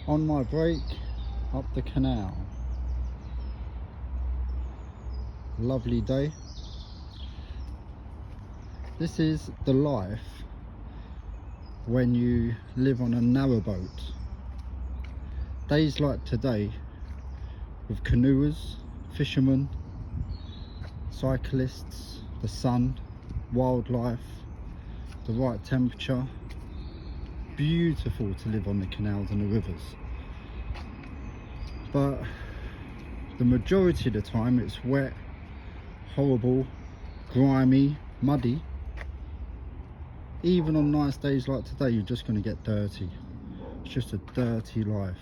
on my break up the canal. Lovely day. This is the life when you live on a narrowboat. Days like today with canoers, fishermen, cyclists, the sun, wildlife, the right temperature. Beautiful to live on the canals and the rivers. But the majority of the time it's wet, horrible, grimy, muddy. Even on nice days like today, you're just going to get dirty. It's just a dirty life.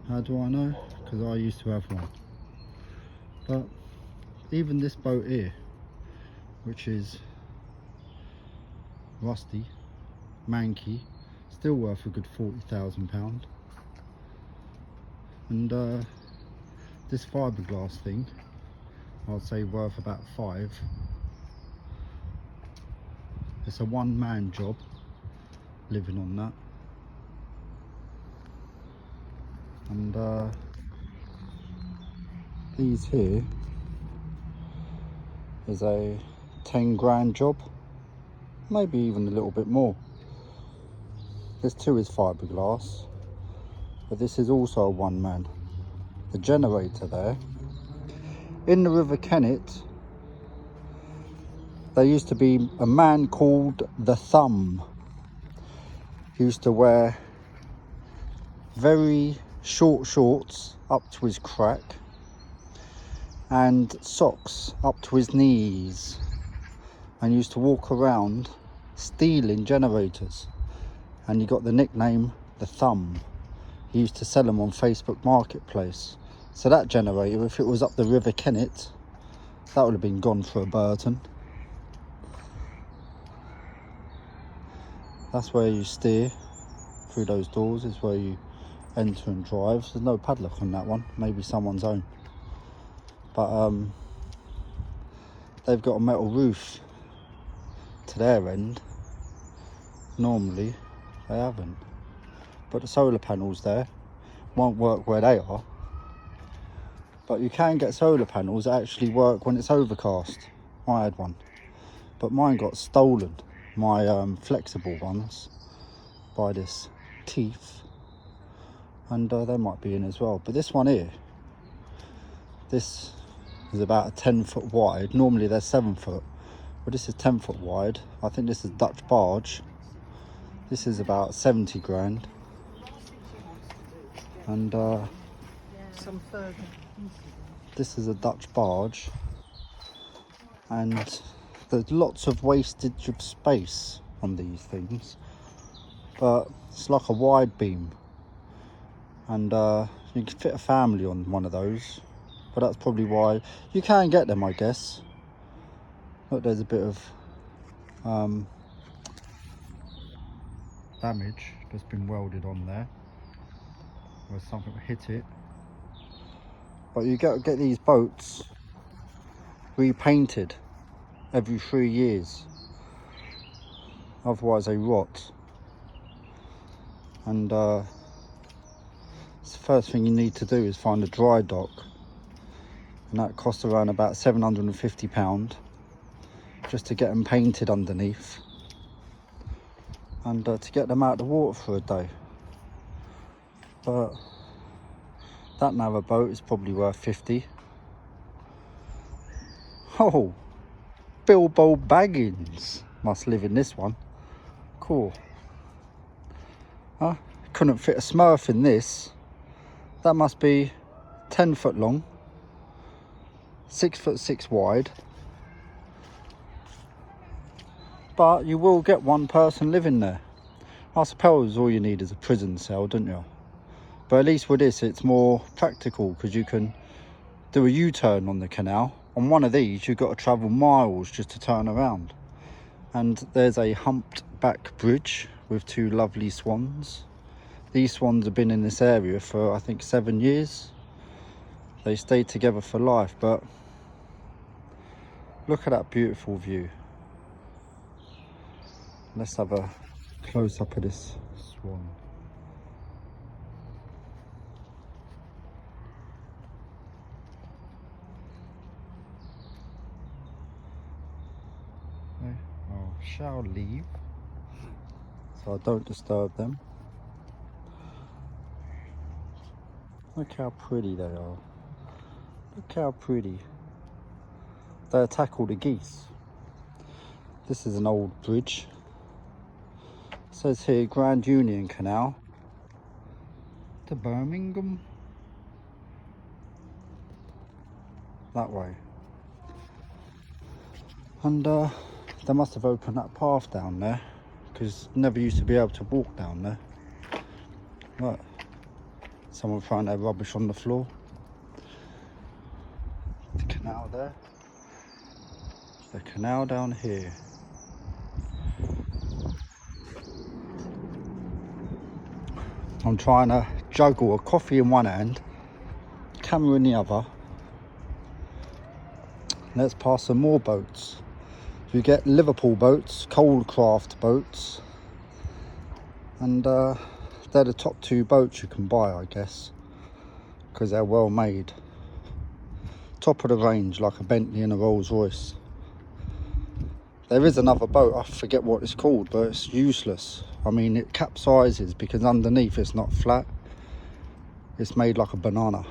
How do I know? Because I used to have one. But even this boat here, which is rusty, manky, still worth a good £40,000. And this fiberglass thing, I'd say worth about 5. It's a one-man job living on that. And these here is a 10 grand job, maybe even a little bit more. This too is fiberglass, but this is also a one-man. The generator there in the River Kennet, there used to be a man called the Thumb. He used to wear very short shorts up to his crack and socks up to his knees, and used to walk around stealing generators, and he got the nickname the Thumb. He used to sell them on Facebook Marketplace. So that generator, if it was up the River Kennet, that would have been gone for a Burton. That's where you steer through those doors, is where you enter and drive. There's no padlock on that one, maybe someone's own. But they've got a metal roof to their end. Normally they haven't. But the solar panels there won't work where they are. But you can get solar panels that actually work when it's overcast. I had one, but mine got stolen. My flexible ones by this thief, and they might be in as well. But this one here, this is about a 10 foot wide. Normally they're 7 foot, but this is 10 foot wide. I think this is Dutch barge. This is about 70 grand. And this is a Dutch barge, and there's lots of wastage of space on these things, but it's like a wide beam, and you can fit a family on one of those. But that's probably why you can get them, I guess. Look, there's a bit of damage that's been welded on there where something hit it. But you get these boats repainted every 3 years, otherwise they rot. And the first thing you need to do is find a dry dock, and that costs around about £750 just to get them painted underneath, and to get them out of the water for a day. But that narrowboat is probably worth 50. Oh, Bilbo Baggins must live in this one. Cool. Huh? Couldn't fit a Smurf in this. That must be 10 foot long, 6'6" wide. But you will get one person living there. I suppose all you need is a prison cell, don't you? But at least with this, it's more practical, because you can do a U-turn on the canal. On one of these, you've got to travel miles just to turn around. And there's a humped back bridge with 2 lovely swans. These swans have been in this area for, I think, 7 years. They stayed together for life. But look at that beautiful view. Let's have a close up of this swan. shall leave, so I don't disturb them. Look how pretty they are. Look how pretty. They attack all the geese. This is an old bridge. It says here Grand Union Canal to Birmingham. That way. And they must have opened that path down there, because never used to be able to walk down there. Look, someone throwing their rubbish on the floor. The canal there. The canal down here. I'm trying to juggle a coffee in one hand, camera in the other. Let's pass some more boats. You get Liverpool boats, cold craft boats, and they're the top two boats you can buy, I guess, because they're well made. Top of the range, like a Bentley and a Rolls Royce. There is another boat, I forget what it's called, but it's useless. I mean, it capsizes because underneath it's not flat. It's made like a banana.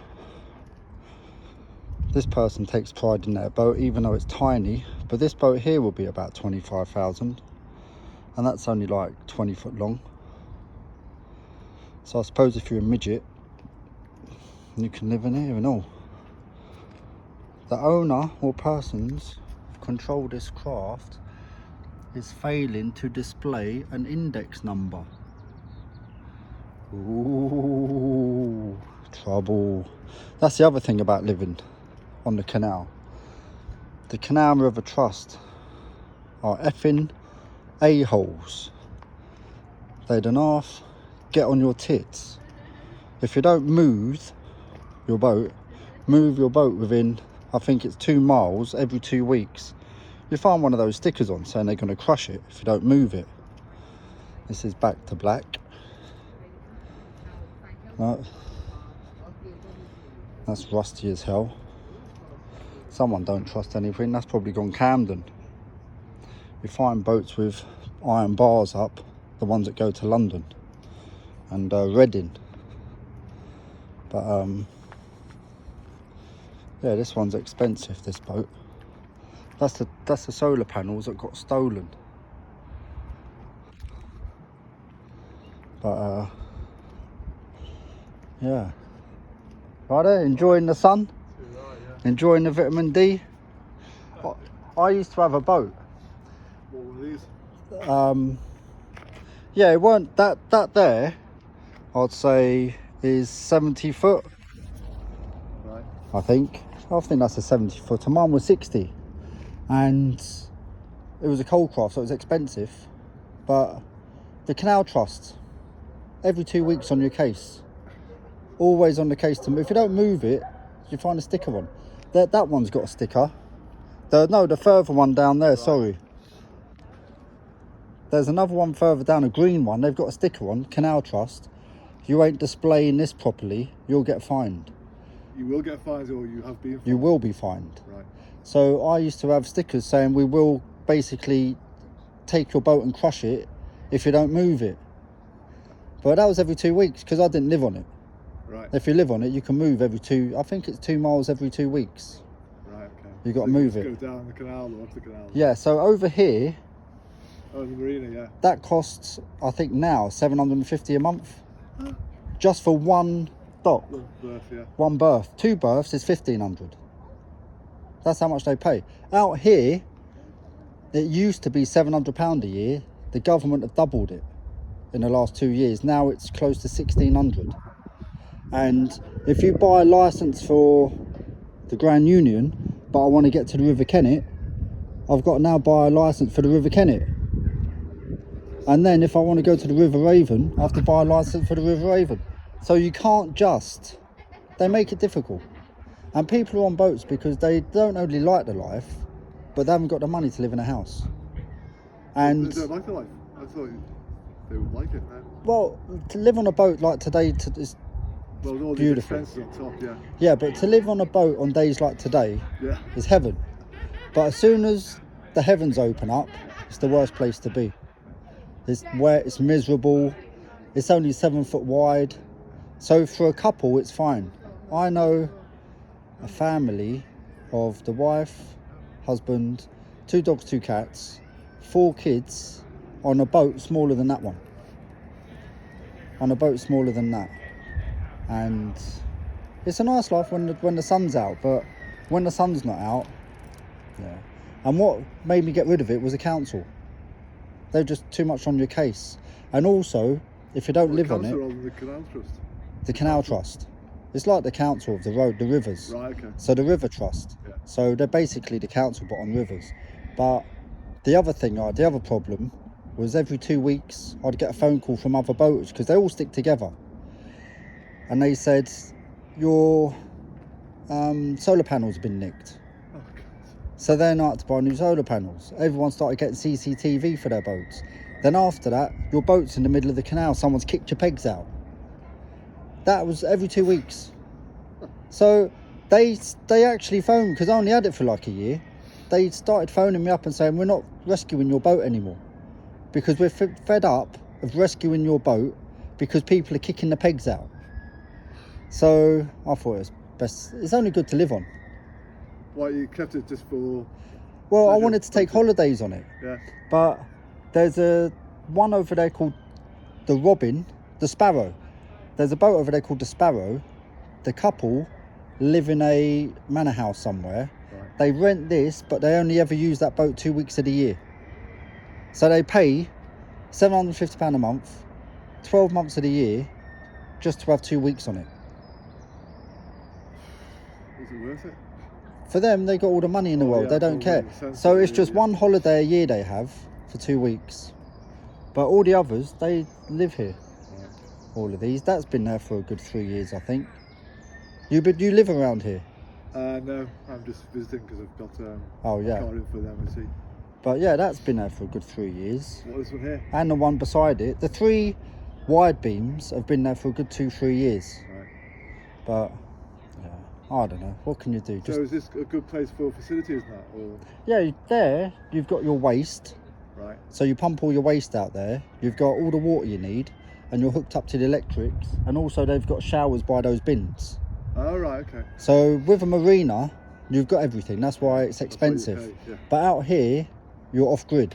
This person takes pride in their boat, even though it's tiny. But this boat here will be about 25,000, and that's only like 20 foot long. So I suppose if you're a midget, you can live in here and all. The owner or persons who control this craft is failing to display an index number. Ooh, trouble. That's the other thing about living on the canal. The Canal River Trust are effing a-holes. They'd enough get on your tits. If you don't move your boat within, I think it's 2 miles every 2 weeks, you find one of those stickers on saying they're going to crush it if you don't move it. This is back to black. Right. That's rusty as hell. Someone don't trust anything. That's probably gone Camden. You find boats with iron bars up, the ones that go to London and Reading. But yeah, this one's expensive, this boat. That's the solar panels that got stolen. But yeah. Right there, enjoying the sun? Enjoying the vitamin D? I used to have a boat. What were these? Yeah, it weren't that there, I'd say is 70 foot. Right. I think that's a 70 footer. Mine was 60, and it was a cold craft, so it was expensive. But the Canal Trust, every 2 weeks on your case, always on the case to move. If you don't move it, you find a sticker on. That one's got a sticker. The further one down there, sorry. There's another one further down, a green one. They've got a sticker on, Canal Trust. If you ain't displaying this properly, you'll get fined. You will get fines, or you have been fined? You will be fined. Right. So I used to have stickers saying we will basically take your boat and crush it if you don't move it. But that was every 2 weeks because I didn't live on it. Right. If you live on it, you can move every I think it's 2 miles every 2 weeks. Right, okay. You got to move it. Go down the canal or up the canal? Yeah, so over here, oh, the marina, yeah. that costs, I think now, $750 a month. Just for one dock. One berth, yeah. One berth. 2 berths is $1,500. That's how much they pay. Out here, it used to be £700 a year. The government have doubled it in the last 2 years. Now it's close to $1,600. And if you buy a licence for the Grand Union, but I want to get to the River Kennet, I've got to now buy a licence for the River Kennet. And then if I want to go to the River Avon, I have to buy a licence for the River Avon. So you can't just, they make it difficult. And people are on boats because they don't only like the life, but they haven't got the money to live in a house. And They don't like the life. I thought they would like it, man. well, to live on a boat like today is Well, all beautiful. these expenses on top, yeah. Yeah, but to live on a boat on days like today Yeah. is heaven. But as soon as the heavens open up It's the worst place to be. It's wet, it's miserable. It's only 7 foot wide. So for a couple, it's fine. I know a family of the wife, husband, 2 dogs, 2 cats, 4 kids on a boat smaller than that one. On a boat smaller than that. And it's a nice life when the sun's out, but when the sun's not out, yeah. And what made me get rid of it was the council. They're just too much on your case. And also, if you don't live on it, The canal trust. the canal trust. It's like the council of the road, the rivers. Right, okay. So the river trust. Yeah. So they're basically the council, but on rivers. But the other problem was every 2 weeks I'd get a phone call from other boaters because they all stick together, and they said your solar panels have been nicked. Oh, God. So then I had to buy new solar panels. Everyone started getting CCTV for their boats. Then after that, your boat's in the middle of the canal, someone's kicked your pegs out. That was every 2 weeks. So they actually phoned, because I only had it for like a year. They started phoning me up and saying, we're not rescuing your boat anymore because we're fed up of rescuing your boat because people are kicking the pegs out. So I thought it was best. It's only good to live on. Why you kept it just for? Well, I pleasure? wanted to take holidays on it. Yeah. But there's one over there called the Sparrow. There's a boat over there called the Sparrow. The couple live in a manor house somewhere. Right. They rent this, but they only ever use that boat 2 weeks of the year. So they pay £750 a month, 12 months of the year, just to have 2 weeks on it. Is it worth it? For them, they got all the money in the world. Yeah, They don't care. makes sense, So it's yeah, just yeah. one holiday a year they have for 2 weeks. But all the others, they live here. Right. All of these. That's been there for a good 3 years, I think. You live around here? No, I'm just visiting because I've got Oh, yeah. a car in for the MOT. But yeah, that's been there for a good 3 years. What is one here? And the one beside it. The 3 wide beams have been there for a good 2-3 years. Right. But yeah, I don't know. What can you do? So is this a good place for facilities now? Or Yeah, there you've got your waste. right? So you pump all your waste out there. You've got all the water you need, and you're hooked up to the electrics. And also they've got showers by those bins. Oh, right, okay. So with a marina, you've got everything. That's why it's That's what you expensive. pay, yeah. But out here, you're off grid,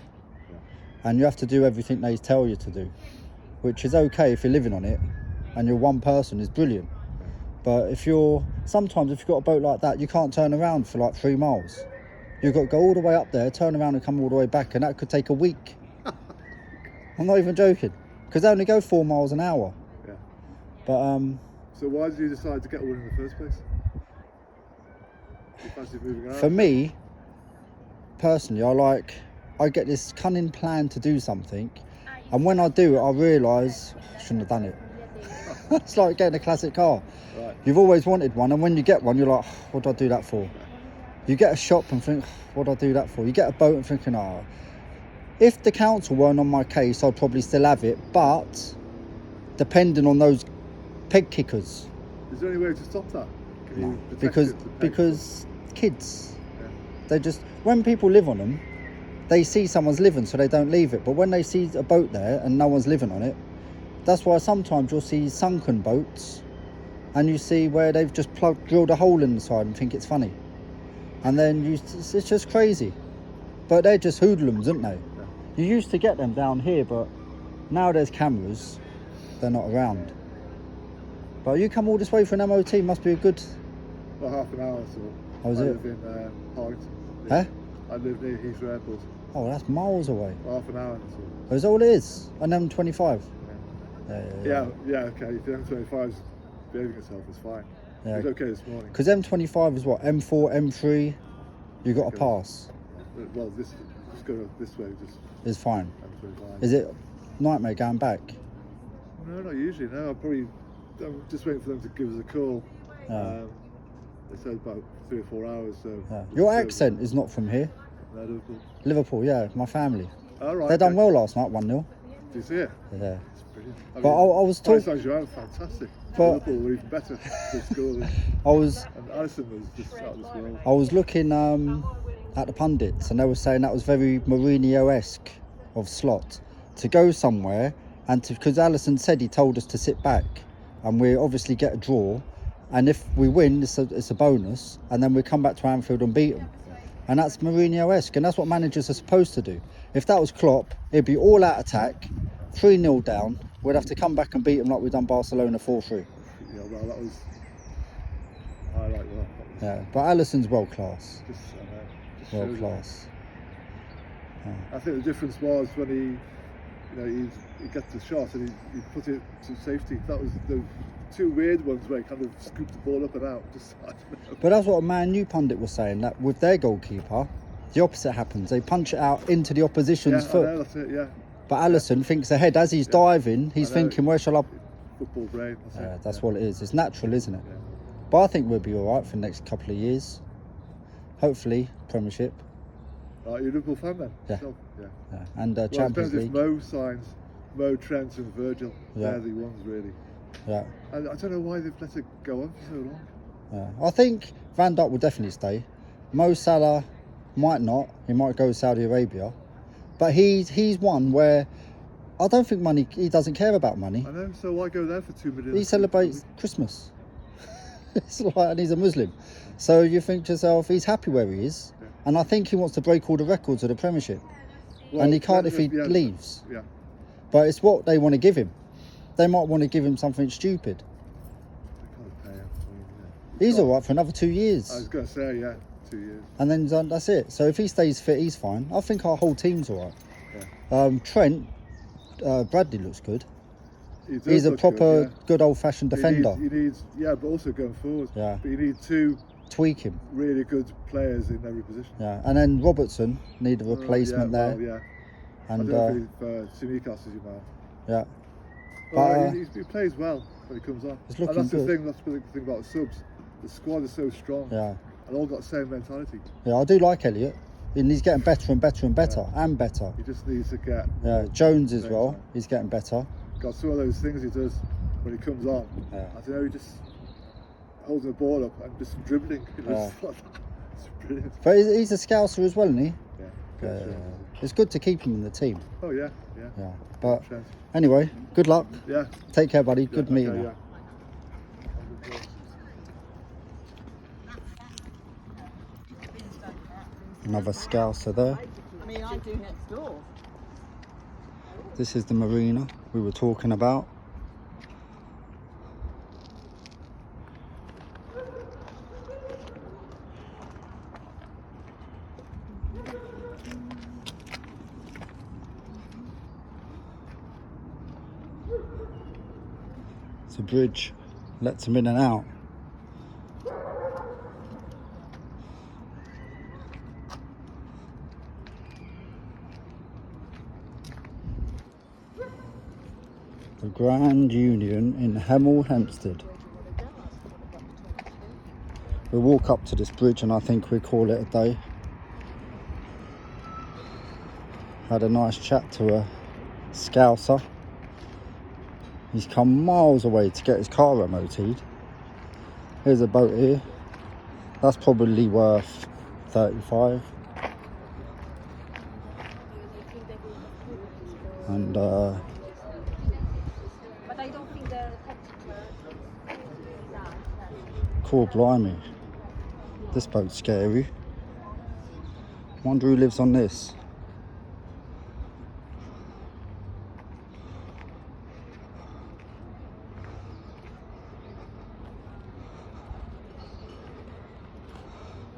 Yeah. and you have to do everything they tell you to do, which is okay if you're living on it, and you're one person is brilliant. But sometimes if you've got a boat like that, you can't turn around for like 3 miles. You've got to go all the way up there, turn around and come all the way back, and that could take a week. I'm not even joking, because they only go 4 miles an hour. Yeah. But So why did you decide to get one in the first place? You fancy moving around? for me, personally, I get this cunning plan to do something, and when I do it, I realise I shouldn't have done it. It's like getting a classic car. Right. You've always wanted one, and when you get one, you're like, what do I do that for? You get a shop and think, what do I do that for? You get a boat and thinking, if the council weren't on my case, I'd probably still have it, but depending on those peg kickers, Is there any way to stop that? Can you protect because it, the pegs? because kids, Yeah. they just, when people live on them, they see someone's living, so they don't leave it. But when they see a boat there and no one's living on it, that's why sometimes you'll see sunken boats, and you see where they've just drilled a hole in the side and think it's funny, and then it's just crazy. But they're just hoodlums, aren't they? Yeah. You used to get them down here, but now there's cameras, they're not around. But you come all this way for an MOT, must be a good... Well, half an hour or so. Oh, is I it? live in Harrington. Huh? I live near Heathrow Airport. Oh, that's miles away. Well, half an hour or so. That's all it is. An M25. Yeah, okay. If the M25 is behaving itself, it's fine. Yeah. It was okay this morning. Because M25 is what? M4, M3, you got to Okay. pass. Well, just go this way, just It's fine. M25. Is it nightmare going back? No, not usually. No, I'm just waiting for them to give us a call. Yeah. They said about 3 or 4 hours. So Yeah. Your accent is not from here. No, Liverpool. Liverpool, yeah, my family. All right. They done okay. well last night, 1-0. Did you see it? Yeah. It's brilliant. But I was talking... Saint-Germain was fantastic. But- Liverpool were even better. Good score. I was And Alisson was just out of this world. I was looking at the pundits, and they were saying that was very Mourinho-esque of Slot to go somewhere and to, because Alisson said he told us to sit back, and we obviously get a draw, and if we win, it's a bonus, and then we come back to Anfield and beat them. And that's Mourinho-esque, and that's what managers are supposed to do. If that was Klopp, it'd be all out attack, 3-0 down. We'd have to come back and beat them like we've done Barcelona 4-3. Yeah, well, that was. I like that. Yeah, but Alisson's world class. Just World shows class. that. I think the difference was when he got the shot and he put it to safety. That was the two weird ones where he kind of scooped the ball up and out. Just, I don't know. But that's what a Man U pundit was saying, that with their goalkeeper, the opposite happens. They punch it out into the opposition's foot. I know, that's it, yeah. But Alisson thinks ahead. As he's diving, he's thinking, where shall I... Football brain. That's what it is. It's natural, isn't it? Yeah. But I think we'll be all right for the next couple of years. Hopefully, Premiership. You're a Liverpool fan then? Yeah. So, Yeah. And well, Champions it depends League. if Mo signs, Mo, Trent and Virgil. Yeah. They're the ones really. Yeah. And I don't know why they've let it go on for so long. Yeah. I think Van Dijk will definitely stay. Mo Salah might not. He might go to Saudi Arabia. But he's one where I don't think money. He doesn't care about money. I know. So why go there for 2 million? He celebrates Christmas. It's like, and he's a Muslim. So you think to yourself, he's happy where he is. Yeah. And I think he wants to break all the records of the Premiership. Well, and he can't if he leaves. Yeah. But it's what they want to give him. They might want to give him something stupid. They can't pay him. He's all right for another 2 years. I was going to say, 2 years. And then that's it. So if he stays fit, he's fine. I think our whole team's all right. Yeah. Trent, Bradley looks good. He does He's a look proper good old-fashioned defender. He needs, but also going forward. Yeah. But you need two Tweak him. really good players in every position. Yeah. And then Robertson need a replacement there. Well, yeah. And I don't know if Tsimikas is your man. yeah. Well, he plays well when he comes on. He's looking and that's good. the thing. That's the thing about the subs. The squad is so strong. Yeah. And all got the same mentality. Yeah, I do like Elliot. And he's getting better and better and better and better. He just needs to get. Yeah. Jones as well. Time. He's getting better. Got some of those things he does when he comes on. Yeah. I don't know. He just holding the ball up and just dribbling. Yeah. It's brilliant. But he's a scouser as well, isn't he? Yeah. It's good to keep him in the team. Oh yeah. Yeah. But Trent. anyway, good luck. Yeah. Take care, buddy. Good okay, meeting. yeah. Another scouser there. I mean, I do next door. This is the marina we were talking about. It's a bridge, lets them in and out. The Grand Union in Hemel, Hempstead. We'll walk up to this bridge and I think we call it a day. Had a nice chat to a scouser. He's come miles away to get his car MOT'd. Here's a boat here. That's probably worth 35. And But I don't think the cool, blimey. This boat's scary. Wonder who lives on this.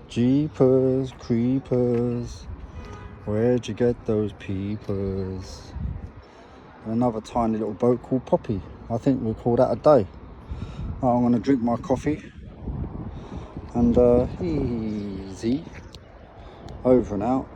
Jeepers creepers, where'd you get those peepers? Another tiny little boat called Poppy. I think we'll call that a day. Right, I'm going to drink my coffee and easy over and out.